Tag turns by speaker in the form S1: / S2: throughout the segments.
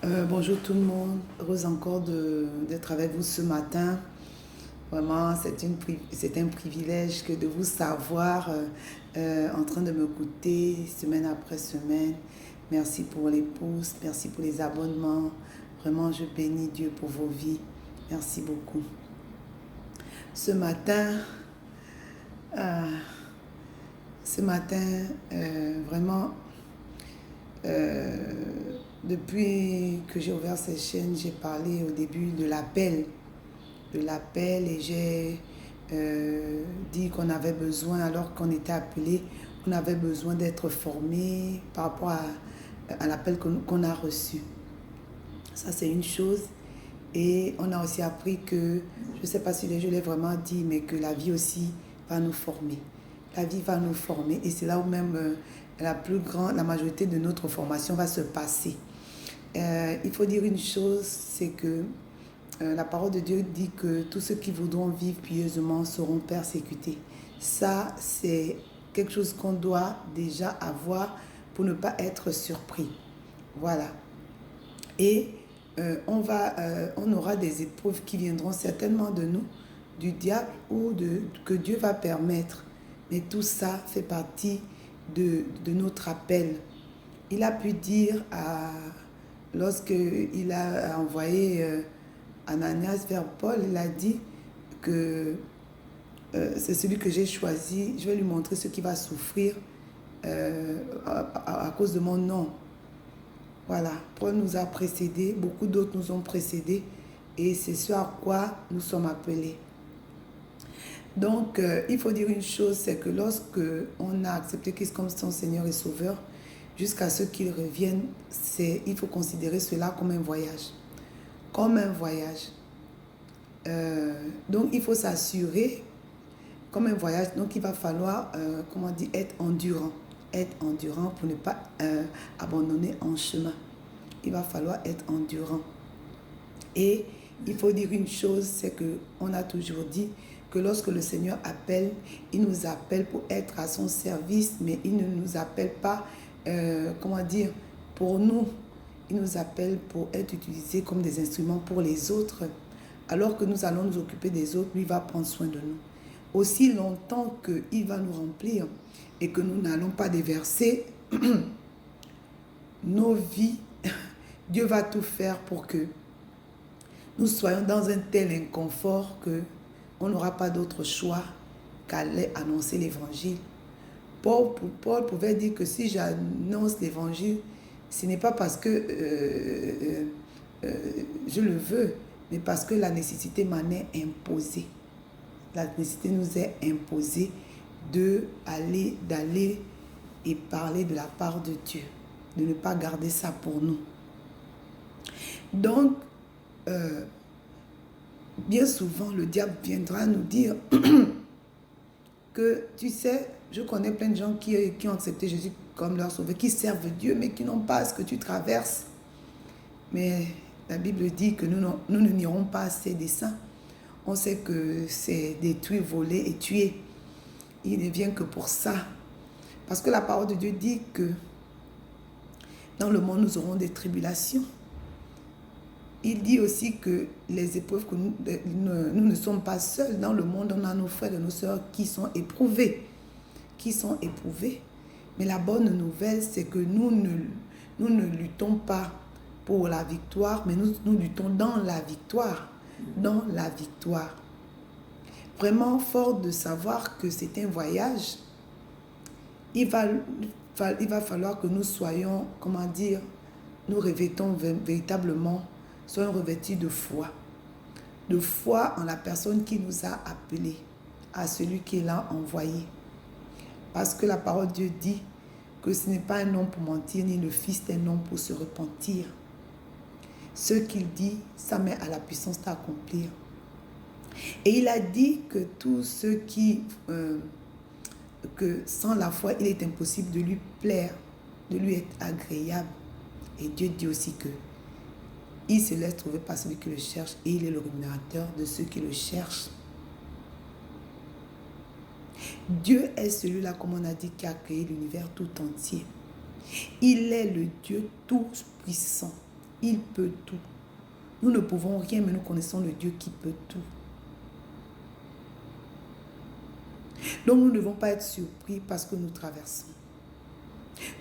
S1: Bonjour tout le monde, heureuse encore d'être avec vous ce matin. Vraiment, c'est un privilège que de vous savoir en train de m'écouter semaine après semaine. Merci pour les pouces, merci pour les abonnements. Vraiment, je bénis Dieu pour vos vies. Merci beaucoup. Ce matin, euh, vraiment, euh, depuis que j'ai ouvert cette chaîne, j'ai parlé au début de l'appel et j'ai dit qu'on avait besoin, alors qu'on était appelé, on avait besoin d'être formé par rapport à l'appel qu'on a reçu. Ça, c'est une chose. Et on a aussi appris que, je ne sais pas si je l'ai vraiment dit, mais que la vie aussi va nous former. La vie va nous former et c'est là où même la majorité de notre formation va se passer. Il faut dire une chose, c'est que la parole de Dieu dit que tous ceux qui voudront vivre pieusement seront persécutés. Ça, c'est quelque chose qu'on doit déjà avoir pour ne pas être surpris. Voilà. Et on aura des épreuves qui viendront certainement de nous, du diable ou que Dieu va permettre. Mais tout ça fait partie de notre appel. Il a pu dire, lorsqu'il a envoyé Ananias vers Paul, il a dit que c'est celui que j'ai choisi, je vais lui montrer ce qui va souffrir à cause de mon nom. Voilà, Paul nous a précédés, beaucoup d'autres nous ont précédés et c'est ce à quoi nous sommes appelés. Donc, il faut dire une chose, c'est que lorsque on a accepté Christ comme son Seigneur et Sauveur, jusqu'à ce qu'il revienne, il faut considérer cela comme un voyage. Comme un voyage. Donc, il faut s'assurer comme un voyage. Donc, il va falloir, être endurant. Être endurant pour ne pas abandonner en chemin. Il va falloir être endurant. Et il faut dire une chose, c'est qu'on a toujours dit que lorsque le Seigneur appelle, il nous appelle pour être à son service, mais il ne nous appelle pas, pour nous. Il nous appelle pour être utilisés comme des instruments pour les autres. Alors que nous allons nous occuper des autres, lui va prendre soin de nous. Aussi longtemps qu'il va nous remplir et que nous n'allons pas déverser nos vies, Dieu va tout faire pour que nous soyons dans un tel inconfort qu'on n'aura pas d'autre choix qu'aller annoncer l'évangile. Paul pouvait dire que si j'annonce l'évangile, ce n'est pas parce que je le veux, mais parce que la nécessité m'en est imposée. La nécessité nous est imposée d'aller et parler de la part de Dieu, de ne pas garder ça pour nous. Donc, bien souvent, le diable viendra nous dire que, tu sais, je connais plein de gens qui ont accepté Jésus comme leur sauveur, qui servent Dieu, mais qui n'ont pas ce que tu traverses. Mais la Bible dit que nous ne n'irons pas à ses desseins. On sait que c'est détruire, voler et tuer. Il ne vient que pour ça. Parce que la parole de Dieu dit que dans le monde, nous aurons des tribulations. Il dit aussi que les épreuves, que nous ne sommes pas seuls. Dans le monde, on a nos frères et nos sœurs qui sont éprouvés. Mais la bonne nouvelle, c'est que nous ne luttons pas pour la victoire, mais nous luttons dans la victoire. Dans la victoire. Vraiment fort de savoir que c'est un voyage. Il va falloir que nous soyons, nous revêtons véritablement, soyons revêtus de foi. De foi en la personne qui nous a appelés, à celui qui l'a envoyé. Parce que la parole de Dieu dit que ce n'est pas un homme pour mentir, ni le fils d'un homme pour se repentir. Ce qu'il dit, ça met à la puissance d'accomplir. Et il a dit que tous ceux que sans la foi, il est impossible de lui plaire, de lui être agréable. Et Dieu dit aussi que il se laisse trouver par celui qui le cherche et il est le rémunérateur de ceux qui le cherchent. Dieu est celui-là, comme on a dit, qui a créé l'univers tout entier. Il est le Dieu tout-puissant. Il peut tout. Nous ne pouvons rien, mais nous connaissons le Dieu qui peut tout. Donc nous ne devons pas être surpris parce que nous traversons.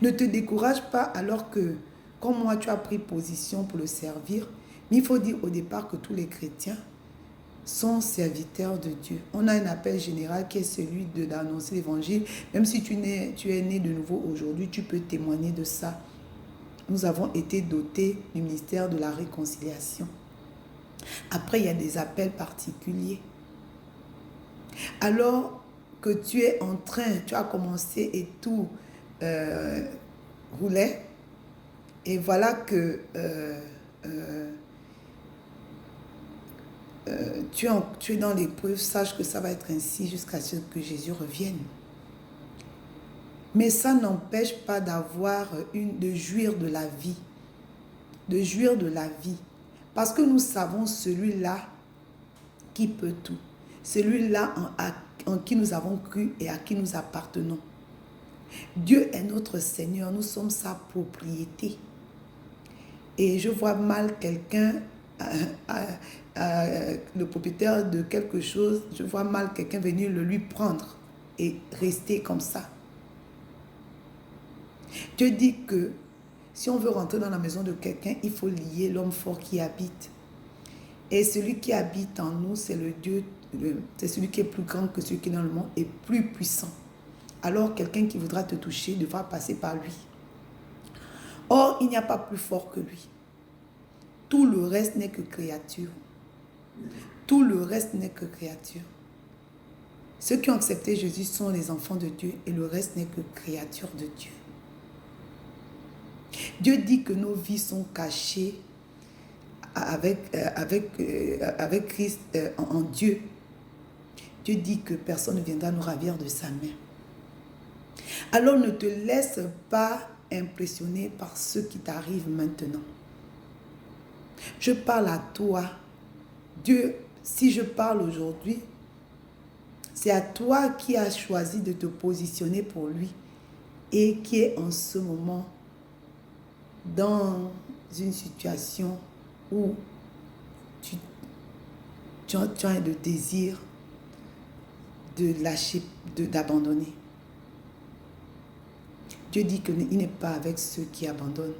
S1: Ne te décourage pas alors que, comme moi, tu as pris position pour le servir. Mais il faut dire au départ que tous les chrétiens sont serviteurs de Dieu. On a un appel général qui est celui d'annoncer l'évangile. Même si tu es né de nouveau aujourd'hui, tu peux témoigner de ça. Nous avons été dotés du ministère de la réconciliation. Après, il y a des appels particuliers. Alors que tu es en train, tu as commencé et tout roulait, et voilà que tu es dans l'épreuve, sache que ça va être ainsi jusqu'à ce que Jésus revienne. Mais ça n'empêche pas de jouir de la vie. De jouir de la vie. Parce que nous savons celui-là qui peut tout. Celui-là en qui nous avons cru et à qui nous appartenons. Dieu est notre Seigneur, nous sommes sa propriété. Et je vois mal quelqu'un, le propriétaire de quelque chose, je vois mal quelqu'un venir le lui prendre et rester comme ça. Dieu dit que si on veut rentrer dans la maison de quelqu'un, il faut lier l'homme fort qui habite. Et celui qui habite en nous, c'est le Dieu, c'est celui qui est plus grand que celui qui est dans le monde et plus puissant. Alors quelqu'un qui voudra te toucher devra passer par lui. Or, il n'y a pas plus fort que lui. Tout le reste n'est que créature. Tout le reste n'est que créature. Ceux qui ont accepté Jésus sont les enfants de Dieu et le reste n'est que créature de Dieu. Dieu dit que nos vies sont cachées avec Christ en Dieu. Dieu dit que personne ne viendra nous ravir de sa main. Alors ne te laisse pas impressionner par ce qui t'arrive maintenant. Je parle à toi. Dieu, si je parle aujourd'hui, c'est à toi qui as choisi de te positionner pour lui et qui est en ce moment dans une situation où tu as le désir de lâcher, d'abandonner. Dieu dit qu'il n'est pas avec ceux qui abandonnent,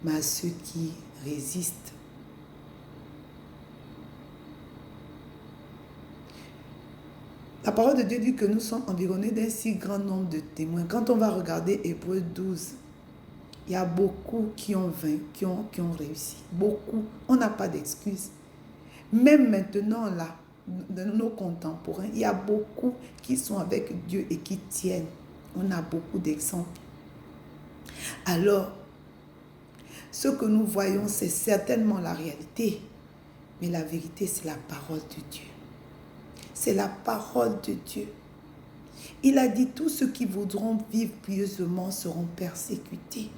S1: mais à ceux qui résistent. La parole de Dieu dit que nous sommes environnés d'un si grand nombre de témoins. Quand on va regarder Hébreux 12, il y a beaucoup qui ont réussi. Beaucoup. On n'a pas d'excuses. Même maintenant, là, de nos contemporains, il y a beaucoup qui sont avec Dieu et qui tiennent. On a beaucoup d'exemples. Alors, ce que nous voyons, c'est certainement la réalité. Mais la vérité, c'est la parole de Dieu. C'est la parole de Dieu. Il a dit, tous ceux qui voudront vivre pieusement seront persécutés.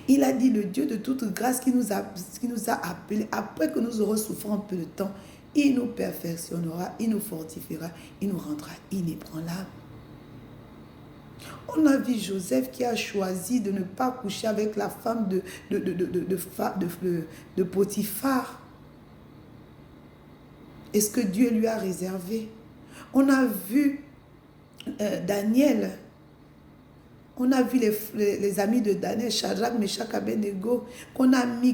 S1: Il a dit, le Dieu de toute grâce qui nous a appelés, après que nous aurons souffert un peu de temps, il nous perfectionnera, il nous fortifiera, il nous rendra inébranlables. On a vu Joseph qui a choisi de ne pas coucher avec la femme de Potiphar. Est-ce que Dieu lui a réservé? On a vu Daniel. On a vu les amis de Daniel, Shadrach, Meshach, Abednego,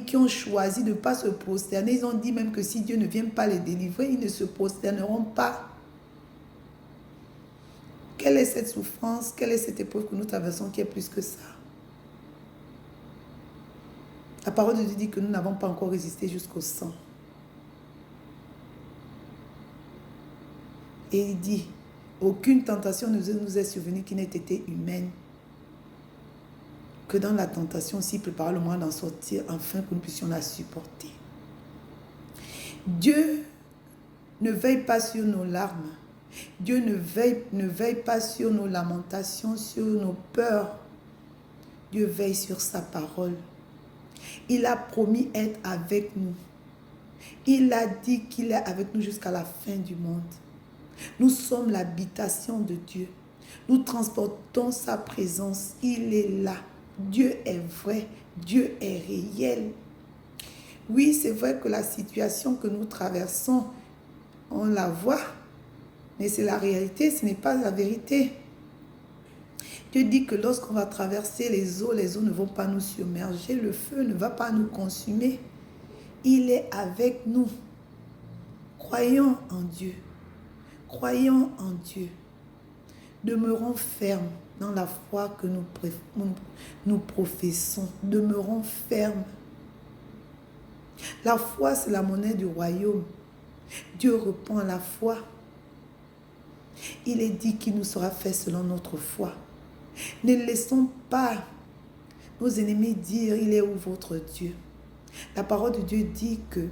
S1: qui ont choisi de ne pas se prosterner. Ils ont dit même que si Dieu ne vient pas les délivrer, ils ne se prosterneront pas. Quelle est cette souffrance, quelle est cette épreuve que nous traversons qui est plus que ça? La parole de Dieu dit que nous n'avons pas encore résisté jusqu'au sang. Et il dit, aucune tentation ne nous est survenue qui n'ait été humaine. Que dans la tentation aussi, prépare le moyen d'en sortir, afin que nous puissions la supporter. Dieu ne veille pas sur nos larmes. Dieu ne veille pas sur nos lamentations, sur nos peurs. Dieu veille sur sa parole. Il a promis être avec nous. Il a dit qu'il est avec nous jusqu'à la fin du monde. Nous sommes l'habitation de Dieu. Nous transportons sa présence. Il est là. Dieu est vrai. Dieu est réel. Oui, c'est vrai que la situation que nous traversons, on la voit, mais c'est la réalité, ce n'est pas la vérité. Dieu dit que lorsqu'on va traverser les eaux ne vont pas nous submerger, le feu ne va pas nous consumer. Il est avec nous. Croyons en Dieu. Croyons en Dieu. Demeurons fermes dans la foi que nous professons. Demeurons fermes. La foi, c'est la monnaie du royaume. Dieu répond à la foi. Il est dit qu'il nous sera fait selon notre foi. Ne laissons pas nos ennemis dire, il est où votre Dieu? La parole de Dieu dit que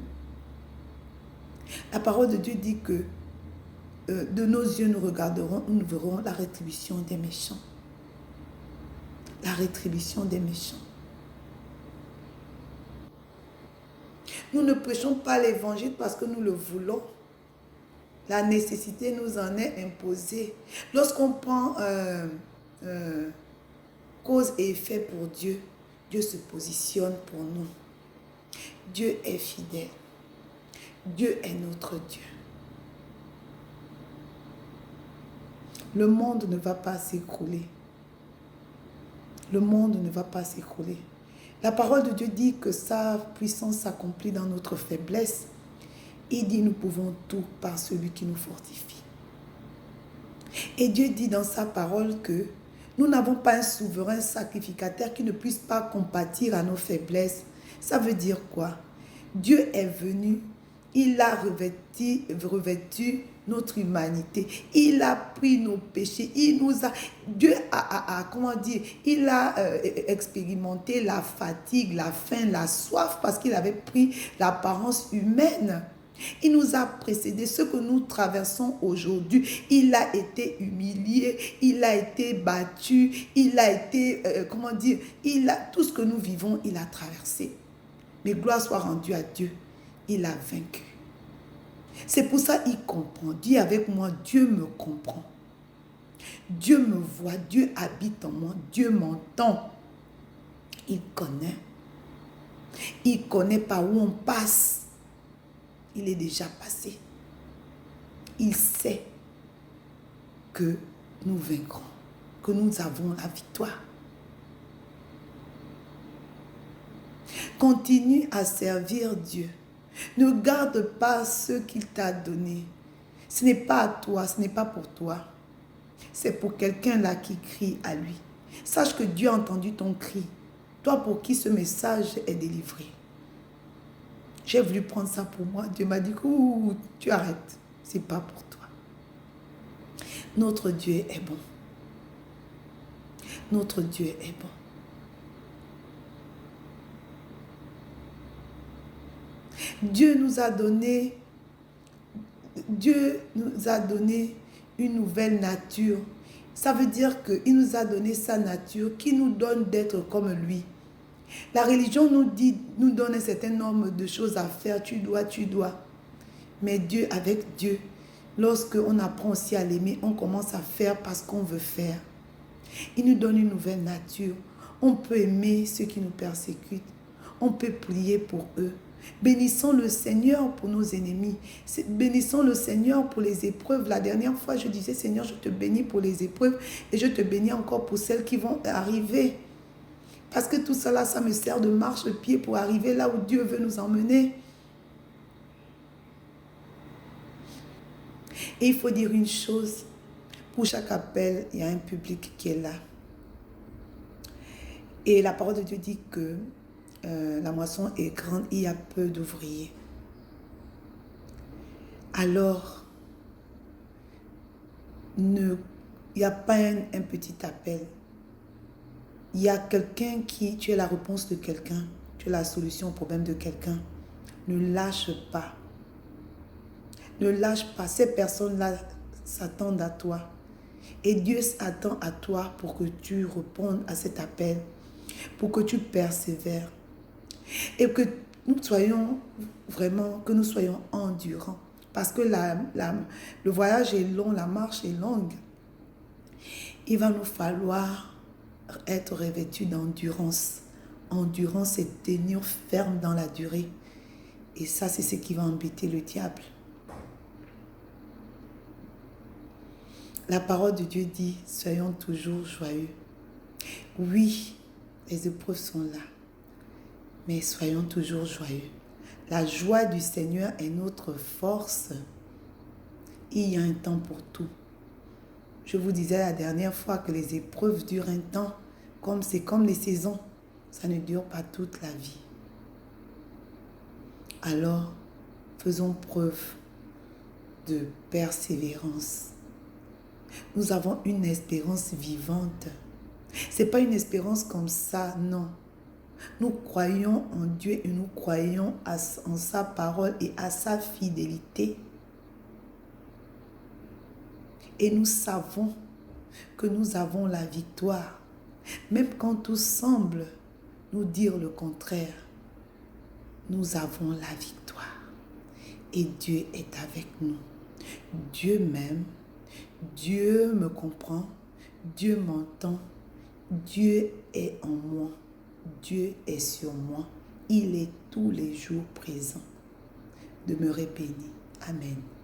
S1: de nos yeux nous regarderons, nous verrons la rétribution des méchants. La rétribution des méchants. Nous ne prêchons pas l'évangile parce que nous le voulons. La nécessité nous en est imposée. Lorsqu'on prend cause et effet pour Dieu, Dieu se positionne pour nous. Dieu est fidèle. Dieu est notre Dieu. Le monde ne va pas s'écrouler. Le monde ne va pas s'écrouler. La parole de Dieu dit que sa puissance s'accomplit dans notre faiblesse. Il dit nous pouvons tout par celui qui nous fortifie. Et Dieu dit dans sa parole que nous n'avons pas un souverain sacrificateur qui ne puisse pas compatir à nos faiblesses. Ça veut dire quoi? Dieu est venu, il a revêtu notre humanité. Il a pris nos péchés. Dieu a il a expérimenté la fatigue, la faim, la soif parce qu'il avait pris l'apparence humaine. Il nous a précédés. Ce que nous traversons aujourd'hui, il a été humilié, il a été battu, il a été, tout ce que nous vivons, il a traversé. Mais gloire soit rendue à Dieu, il a vaincu. C'est pour ça qu'il comprend. Dis avec moi, Dieu me comprend. Dieu me voit, Dieu habite en moi, Dieu m'entend. Il connaît. Il connaît par où on passe. Il est déjà passé. Il sait que nous vaincrons, que nous avons la victoire. Continue à servir Dieu. Ne garde pas ce qu'il t'a donné. Ce n'est pas à toi, ce n'est pas pour toi. C'est pour quelqu'un là qui crie à lui. Sache que Dieu a entendu ton cri. Toi pour qui ce message est délivré. J'ai voulu prendre ça pour moi. Dieu m'a dit que tu arrêtes. Ce n'est pas pour toi. Notre Dieu est bon. Notre Dieu est bon. Dieu nous a donné une nouvelle nature. Ça veut dire qu'il nous a donné sa nature qui nous donne d'être comme lui. La religion nous donne un certain nombre de choses à faire. Tu dois. Mais avec Dieu, lorsqu'on apprend aussi à l'aimer, on commence à faire parce qu'on veut faire. Il nous donne une nouvelle nature. On peut aimer ceux qui nous persécutent. On peut prier pour eux. Bénissons le Seigneur pour nos ennemis. Bénissons le Seigneur pour les épreuves. La dernière fois, je disais, Seigneur, je te bénis pour les épreuves et je te bénis encore pour celles qui vont arriver. Parce que tout cela, ça me sert de marche-pied pour arriver là où Dieu veut nous emmener. Et il faut dire une chose. Pour chaque appel, il y a un public qui est là. Et la parole de Dieu dit que la moisson est grande, il y a peu d'ouvriers. Alors, il n'y a pas un petit appel. Il y a quelqu'un tu es la réponse de quelqu'un, tu es la solution au problème de quelqu'un. Ne lâche pas. Ne lâche pas. Ces personnes-là s'attendent à toi. Et Dieu s'attend à toi pour que tu répondes à cet appel, pour que tu persévères. Et que nous soyons endurants. Parce que le voyage est long, la marche est longue. Il va nous falloir être revêtu d'endurance. Endurance, c'est tenir ferme dans la durée. Et ça, c'est ce qui va embêter le diable. La parole de Dieu dit, soyons toujours joyeux. Oui, les épreuves sont là, mais soyons toujours joyeux. La joie du Seigneur est notre force. Il y a un temps pour tout. Je vous disais la dernière fois que les épreuves durent un temps, c'est comme les saisons. Ça ne dure pas toute la vie. Alors, faisons preuve de persévérance. Nous avons une espérance vivante. Ce n'est pas une espérance comme ça, non. Nous croyons en Dieu et nous croyons en sa parole et à sa fidélité. Et nous savons que nous avons la victoire. Même quand tout semble nous dire le contraire, nous avons la victoire. Et Dieu est avec nous. Dieu m'aime. Dieu me comprend. Dieu m'entend. Dieu est en moi. Dieu est sur moi. Il est tous les jours présent. Demeurez bénis. Amen.